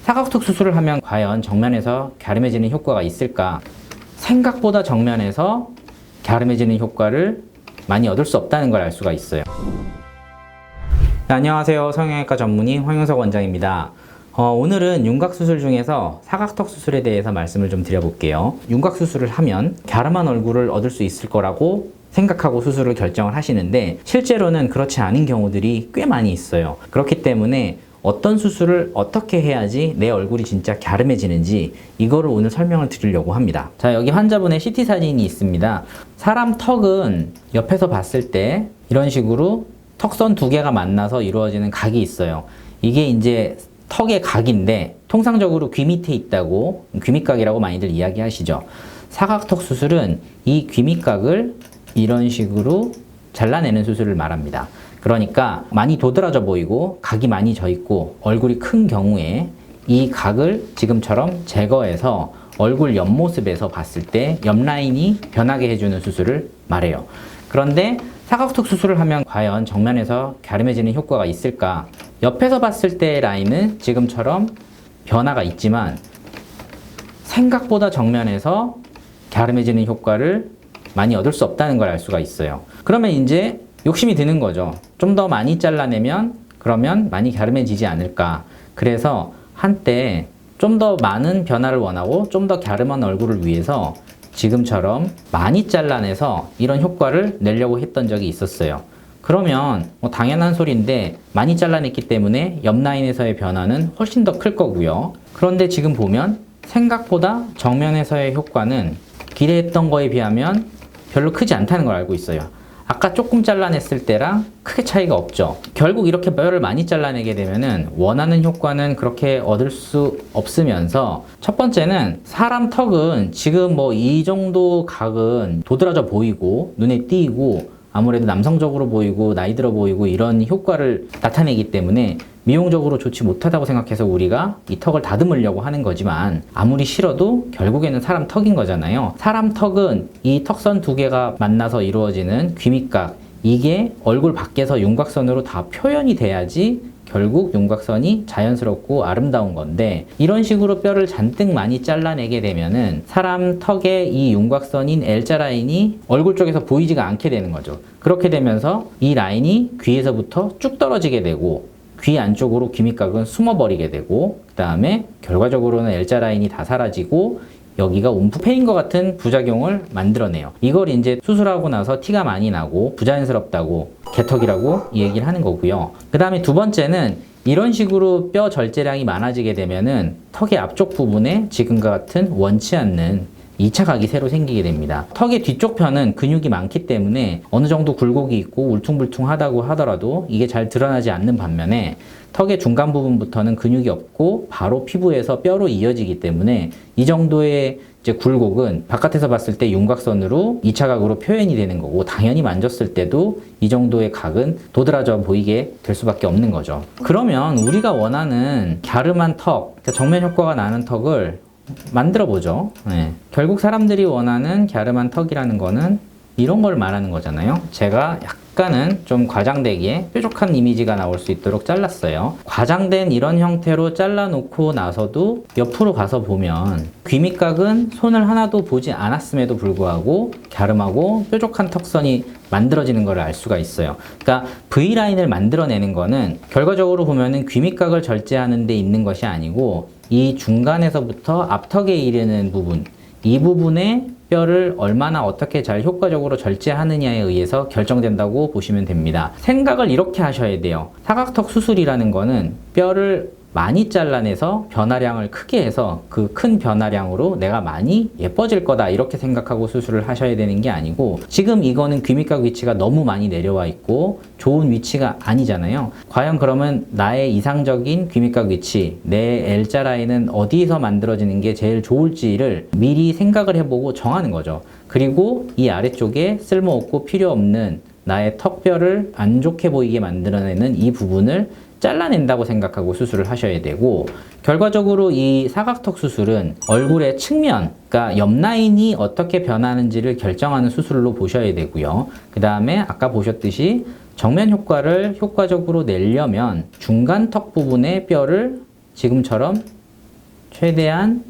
사각턱 수술을 하면 과연 정면에서 갸름해지는 효과가 있을까? 생각보다 정면에서 갸름해지는 효과를 많이 얻을 수 없다는 걸 알 수가 있어요. 네, 안녕하세요. 성형외과 전문의 황윤석 원장입니다. 오늘은 윤곽수술 중에서 사각턱 수술에 대해서 말씀을 좀 드려볼게요. 윤곽수술을 하면 갸름한 얼굴을 얻을 수 있을 거라고 생각하고 수술을 결정을 하시는데 실제로는 그렇지 않은 경우들이 꽤 많이 있어요. 그렇기 때문에 어떤 수술을 어떻게 해야지 내 얼굴이 진짜 갸름해지는지 이거를 오늘 설명을 드리려고 합니다. 자, 여기 환자분의 CT 사진이 있습니다. 사람 턱은 옆에서 봤을 때 이런 식으로 턱선 두 개가 만나서 이루어지는 각이 있어요. 이게 이제 턱의 각인데 통상적으로 귀 밑에 있다고 귀밑각이라고 많이들 이야기하시죠. 사각턱 수술은 이 귀밑각을 이런 식으로 잘라내는 수술을 말합니다. 그러니까 많이 도드라져 보이고 각이 많이 져 있고 얼굴이 큰 경우에 이 각을 지금처럼 제거해서 얼굴 옆모습에서 봤을 때 옆라인이 변하게 해주는 수술을 말해요. 그런데 사각턱 수술을 하면 과연 정면에서 갸름해지는 효과가 있을까? 옆에서 봤을 때 라인은 지금처럼 변화가 있지만 생각보다 정면에서 갸름해지는 효과를 많이 얻을 수 없다는 걸 알 수가 있어요. 그러면 이제 욕심이 드는 거죠. 좀 더 많이 잘라내면 그러면 많이 갸름해지지 않을까. 그래서 한때 좀 더 많은 변화를 원하고 좀 더 갸름한 얼굴을 위해서 지금처럼 많이 잘라내서 이런 효과를 내려고 했던 적이 있었어요. 그러면 뭐 당연한 소리인데 많이 잘라냈기 때문에 옆라인에서의 변화는 훨씬 더 클 거고요. 그런데 지금 보면 생각보다 정면에서의 효과는 기대했던 거에 비하면 별로 크지 않다는 걸 알고 있어요. 아까 조금 잘라냈을 때랑 크게 차이가 없죠. 결국 이렇게 뼈를 많이 잘라내게 되면은 원하는 효과는 그렇게 얻을 수 없으면서 첫 번째는 사람 턱은 지금 뭐 이 정도 각은 도드라져 보이고 눈에 띄고 아무래도 남성적으로 보이고 나이 들어 보이고 이런 효과를 나타내기 때문에 미용적으로 좋지 못하다고 생각해서 우리가 이 턱을 다듬으려고 하는 거지만 아무리 싫어도 결국에는 사람 턱인 거잖아요. 사람 턱은 이 턱선 두 개가 만나서 이루어지는 귀밑각, 이게 얼굴 밖에서 윤곽선으로 다 표현이 돼야지 결국 윤곽선이 자연스럽고 아름다운 건데 이런 식으로 뼈를 잔뜩 많이 잘라내게 되면은 사람 턱의 이 윤곽선인 L자 라인이 얼굴 쪽에서 보이지가 않게 되는 거죠. 그렇게 되면서 이 라인이 귀에서부터 쭉 떨어지게 되고 귀 안쪽으로 귀밑각은 숨어버리게 되고 그 다음에 결과적으로는 L자 라인이 다 사라지고 여기가 움푹 패인 것 같은 부작용을 만들어내요. 이걸 이제 수술하고 나서 티가 많이 나고 부자연스럽다고 개턱이라고 얘기를 하는 거고요. 그 다음에 두 번째는 이런 식으로 뼈 절제량이 많아지게 되면은 턱의 앞쪽 부분에 지금과 같은 원치 않는 2차 각이 새로 생기게 됩니다. 턱의 뒤쪽 편은 근육이 많기 때문에 어느 정도 굴곡이 있고 울퉁불퉁하다고 하더라도 이게 잘 드러나지 않는 반면에 턱의 중간 부분부터는 근육이 없고 바로 피부에서 뼈로 이어지기 때문에 이 정도의 이제 굴곡은 바깥에서 봤을 때 윤곽선으로 2차 각으로 표현이 되는 거고 당연히 만졌을 때도 이 정도의 각은 도드라져 보이게 될 수밖에 없는 거죠. 그러면 우리가 원하는 갸름한 턱, 정면 효과가 나는 턱을 만들어 보죠. 네. 결국 사람들이 원하는 갸름한 턱이라는 거는 이런 걸 말하는 거잖아요. 제가 약간은 좀 과장되게 뾰족한 이미지가 나올 수 있도록 잘랐어요. 과장된 이런 형태로 잘라놓고 나서도 옆으로 가서 보면 귀밑각은 손을 하나도 보지 않았음에도 불구하고 갸름하고 뾰족한 턱선이 만들어지는 걸 알 수가 있어요. 그러니까 V라인을 만들어내는 거는 결과적으로 보면은 귀밑각을 절제하는 데 있는 것이 아니고 이 중간에서부터 앞턱에 이르는 부분, 이 부분에 뼈를 얼마나 어떻게 잘 효과적으로 절제하느냐에 의해서 결정된다고 보시면 됩니다. 생각을 이렇게 하셔야 돼요. 사각턱 수술이라는 거는 뼈를 많이 잘라내서 변화량을 크게 해서 그 큰 변화량으로 내가 많이 예뻐질 거다 이렇게 생각하고 수술을 하셔야 되는 게 아니고 지금 이거는 귀밑각 위치가 너무 많이 내려와 있고 좋은 위치가 아니잖아요. 과연 그러면 나의 이상적인 귀밑각 위치, 내 L자 라인은 어디서 만들어지는 게 제일 좋을지를 미리 생각을 해보고 정하는 거죠. 그리고 이 아래쪽에 쓸모없고 필요 없는 나의 턱뼈를 안 좋게 보이게 만들어내는 이 부분을 잘라낸다고 생각하고 수술을 하셔야 되고 결과적으로 이 사각턱 수술은 얼굴의 측면, 그러니까 옆라인이 어떻게 변하는지를 결정하는 수술로 보셔야 되고요. 그 다음에 아까 보셨듯이 정면 효과를 효과적으로 내려면 중간 턱 부분의 뼈를 지금처럼 최대한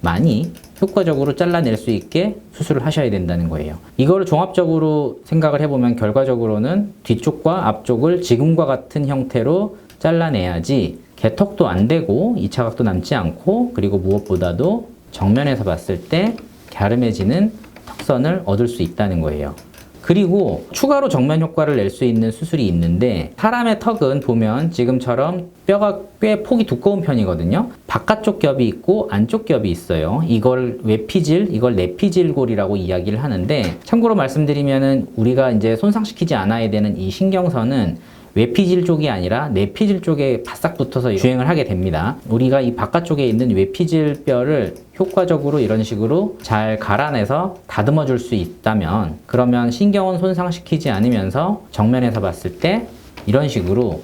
많이 효과적으로 잘라낼 수 있게 수술을 하셔야 된다는 거예요. 이거를 종합적으로 생각을 해보면 결과적으로는 뒤쪽과 앞쪽을 지금과 같은 형태로 잘라내야지 개턱도 안 되고 2차각도 남지 않고, 그리고 무엇보다도 정면에서 봤을 때 갸름해지는 턱선을 얻을 수 있다는 거예요. 그리고 추가로 정면 효과를 낼 수 있는 수술이 있는데, 사람의 턱은 보면 지금처럼 뼈가 꽤 폭이 두꺼운 편이거든요. 바깥쪽 겹이 있고 안쪽 겹이 있어요. 이걸 외피질, 이걸 내피질골이라고 이야기를 하는데, 참고로 말씀드리면은 우리가 이제 손상시키지 않아야 되는 이 신경선은 외피질 쪽이 아니라 내피질 쪽에 바싹 붙어서 주행을 하게 됩니다. 우리가 이 바깥쪽에 있는 외피질 뼈를 효과적으로 이런 식으로 잘 갈아내서 다듬어 줄 수 있다면, 그러면 신경은 손상시키지 않으면서 정면에서 봤을 때 이런 식으로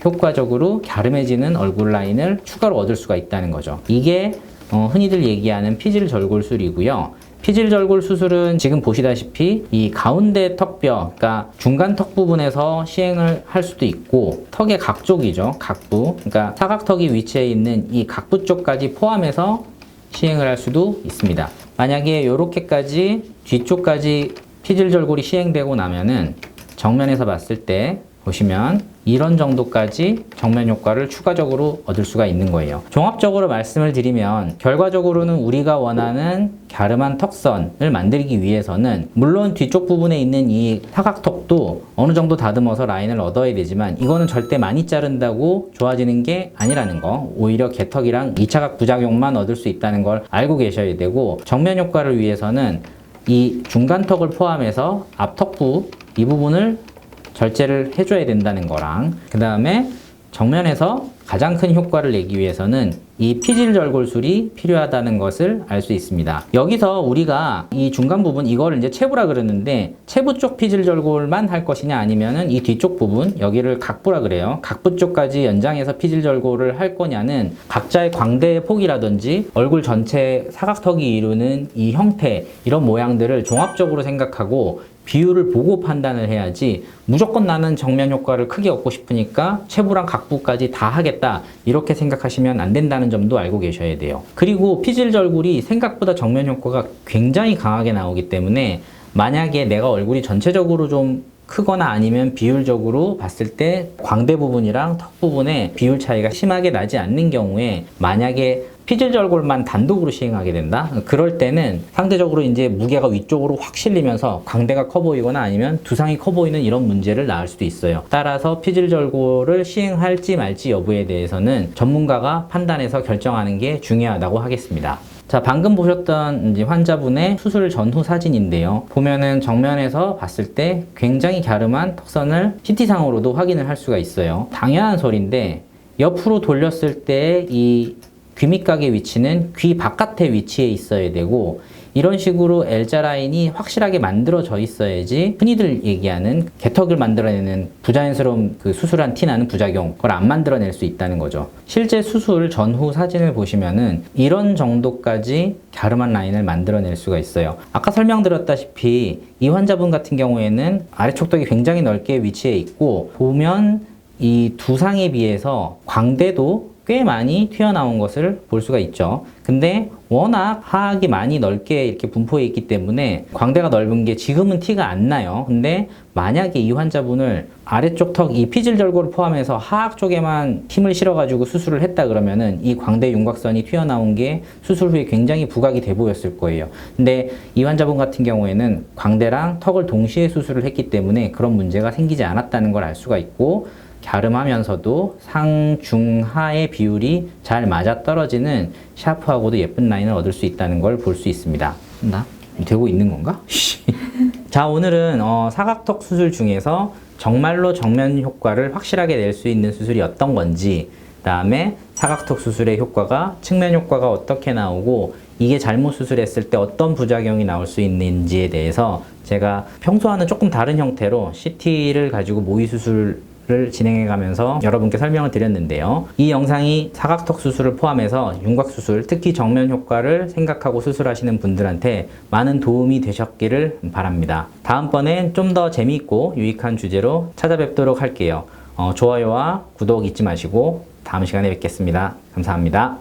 효과적으로 갸름해지는 얼굴 라인을 추가로 얻을 수가 있다는 거죠. 이게 흔히들 얘기하는 피질절골술이고요. 피질절골 수술은 지금 보시다시피 이 가운데 턱뼈, 그러니까 중간 턱 부분에서 시행을 할 수도 있고, 턱의 각쪽이죠. 각부, 그러니까 사각턱이 위치해 있는 이 각부 쪽까지 포함해서 시행을 할 수도 있습니다. 만약에 이렇게까지 뒤쪽까지 피질절골이 시행되고 나면은 정면에서 봤을 때 보시면 이런 정도까지 정면 효과를 추가적으로 얻을 수가 있는 거예요. 종합적으로 말씀을 드리면 결과적으로는 우리가 원하는 갸름한 턱선을 만들기 위해서는 물론 뒤쪽 부분에 있는 이 사각턱도 어느 정도 다듬어서 라인을 얻어야 되지만, 이거는 절대 많이 자른다고 좋아지는 게 아니라는 거, 오히려 개턱이랑 2차각 부작용만 얻을 수 있다는 걸 알고 계셔야 되고, 정면 효과를 위해서는 이 중간턱을 포함해서 앞턱부 이 부분을 절제를 해줘야 된다는 거랑, 그 다음에 정면에서 가장 큰 효과를 내기 위해서는 이 피질절골술이 필요하다는 것을 알 수 있습니다. 여기서 우리가 이 중간 부분, 이거를 이제 체부라 그러는데, 체부 쪽 피질절골만 할 것이냐 아니면은 이 뒤쪽 부분, 여기를 각부라 그래요. 각부 쪽까지 연장해서 피질절골을 할 거냐는 각자의 광대의 폭이라든지 얼굴 전체 사각턱이 이루는 이 형태, 이런 모양들을 종합적으로 생각하고 비율을 보고 판단을 해야지, 무조건 나는 정면 효과를 크게 얻고 싶으니까 체부랑 각부까지 다 하겠다 이렇게 생각하시면 안 된다는 점도 알고 계셔야 돼요. 그리고 피질절골이 생각보다 정면 효과가 굉장히 강하게 나오기 때문에, 만약에 내가 얼굴이 전체적으로 좀 크거나 아니면 비율적으로 봤을 때 광대 부분이랑 턱 부분에 비율 차이가 심하게 나지 않는 경우에, 만약에 피질절골만 단독으로 시행하게 된다? 그럴 때는 상대적으로 이제 무게가 위쪽으로 확 실리면서 광대가 커 보이거나 아니면 두상이 커 보이는 이런 문제를 낳을 수도 있어요. 따라서 피질절골을 시행할지 말지 여부에 대해서는 전문가가 판단해서 결정하는 게 중요하다고 하겠습니다. 자, 방금 보셨던 이제 환자분의 수술 전후 사진인데요. 보면은 정면에서 봤을 때 굉장히 갸름한 턱선을 CT상으로도 확인을 할 수가 있어요. 당연한 소리인데, 옆으로 돌렸을 때 이 귀밑각의 위치는 귀 바깥에 위치해 있어야 되고, 이런 식으로 L자 라인이 확실하게 만들어져 있어야지 흔히들 얘기하는 개턱을 만들어내는 부자연스러운 그 수술한 티 나는 부작용, 그걸 안 만들어낼 수 있다는 거죠. 실제 수술 전후 사진을 보시면은 이런 정도까지 갸름한 라인을 만들어낼 수가 있어요. 아까 설명드렸다시피 이 환자분 같은 경우에는 아래촉턱이 굉장히 넓게 위치해 있고, 보면 이 두상에 비해서 광대도 꽤 많이 튀어나온 것을 볼 수가 있죠. 근데 워낙 하악이 많이 넓게 이렇게 분포해 있기 때문에 광대가 넓은 게 지금은 티가 안 나요. 근데 만약에 이 환자분을 아래쪽 턱 이 피질절골을 포함해서 하악 쪽에만 힘을 실어가지고 수술을 했다 그러면은 이 광대 윤곽선이 튀어나온 게 수술 후에 굉장히 부각이 돼 보였을 거예요. 근데 이 환자분 같은 경우에는 광대랑 턱을 동시에 수술을 했기 때문에 그런 문제가 생기지 않았다는 걸 알 수가 있고, 갸름하면서도 상, 중, 하의 비율이 잘 맞아떨어지는 샤프하고도 예쁜 라인을 얻을 수 있다는 걸 볼 수 있습니다. 나? 되고 있는 건가? 자, 오늘은 사각턱 수술 중에서 정말로 정면 효과를 확실하게 낼 수 있는 수술이 어떤 건지, 그 다음에 사각턱 수술의 효과가, 측면 효과가 어떻게 나오고, 이게 잘못 수술했을 때 어떤 부작용이 나올 수 있는지에 대해서 제가 평소와는 조금 다른 형태로 CT를 가지고 모의 수술을 진행해 가면서 여러분께 설명을 드렸는데요. 이 영상이 사각턱 수술을 포함해서 윤곽 수술, 특히 정면 효과를 생각하고 수술하시는 분들한테 많은 도움이 되셨기를 바랍니다. 다음번엔 좀 더 재미있고 유익한 주제로 찾아뵙도록 할게요. 좋아요와 구독 잊지 마시고 다음 시간에 뵙겠습니다. 감사합니다.